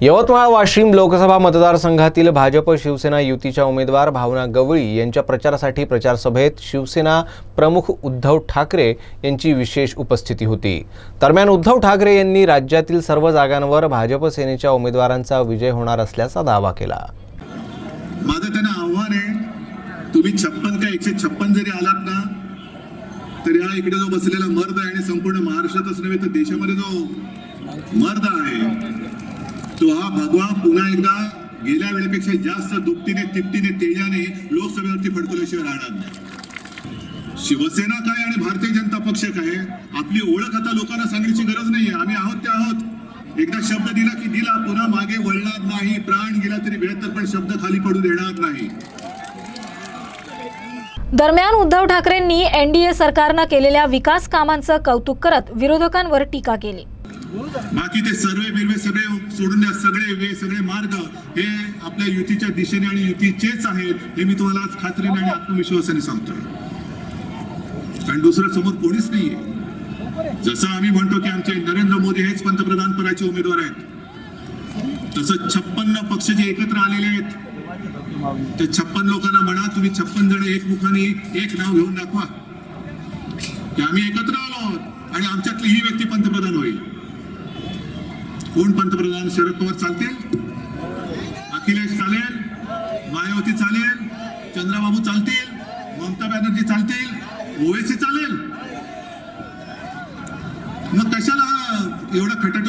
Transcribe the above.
यवतमाळ वाशिम लोकसभा मतदारसंघातील भाजप शिवसेना युतीच्या उमेदवार भावना गवळी यांच्या प्रचारासाठी प्रचार सभेत शिवसेना प्रमुख उद्धव ठाकरे यांची विशेष उपस्थिती होती। दरम्यान उद्धव ठाकरे यांनी राज्यातील सर्व जागांवर भाजप सेनेच्या उमेदवारांचा विजय होणार असल्याचा दावा केला। माझं त्यांना आव्हान आहे, तुम्ही 56 का 156 जरी आलात ना तर या इकडे जो बसलेला मर्द आहे आणि संपूर्ण महाराष्ट्रातच नव्हे तर देशामध्ये जो मर्द आहे तो हा भगवा पुन्हा एकदा गेल्या वेळेपेक्षा जास्त दुपटीने तिपटीने तेजाने लोकसभेवरती फडकवल्याशिवाय राहणार नाही। शिवसेना काय आणि भारतीय जनता पक्ष काय, आपली ओळख आता लोकांना सांगण्याची गरज नाहीये। आम्ही आहोत ते आहोत। एकदा शब्द दिला की दिला, पुन्हा मागे वळणार नाही। प्राण गेला तरी बेहतर, पण शब्द खाली पडू देणार नाही। दरम्यान उद्धव ठाकरेंनी एनडीए सरकारने केलेल्या विकास कामांचं कौतुक करत विरोधकांवर टीका केली। बाकी ते सर्वे बिर्वे सगळे सोडून द्या, सगळे मार्ग हे आपल्या युतीच्या दिशेने आणि युतीचेच आहेत हे मी तुम्हाला आज खात्रीने आणि आत्मविश्वासाने सांगतो। कारण दुसरं समोर कोणीच नाहीये। जसं आम्ही म्हणतो की आमचे नरेंद्र मोदी हेच पंतप्रधान पदाचे उमेदवार आहेत, तसं 56 पक्ष जे एकत्र आलेले आहेत ते 56 लोकांना म्हणा, तुम्ही 56 जण एकमुखाने एक नाव घेऊन दाखवा की आम्ही एकत्र आलो आहोत आणि आमच्यातली ही व्यक्ती पंतप्रधान होईल। कोण पंतप्रधान? शरद पवार चालतील, अखिलेश चालेल, मायावती चालेल, चंद्रबाबू चालतील, ममता बॅनर्जी चालतील, ओवेसी चालेल। मग कशाला एवढा खटाटोप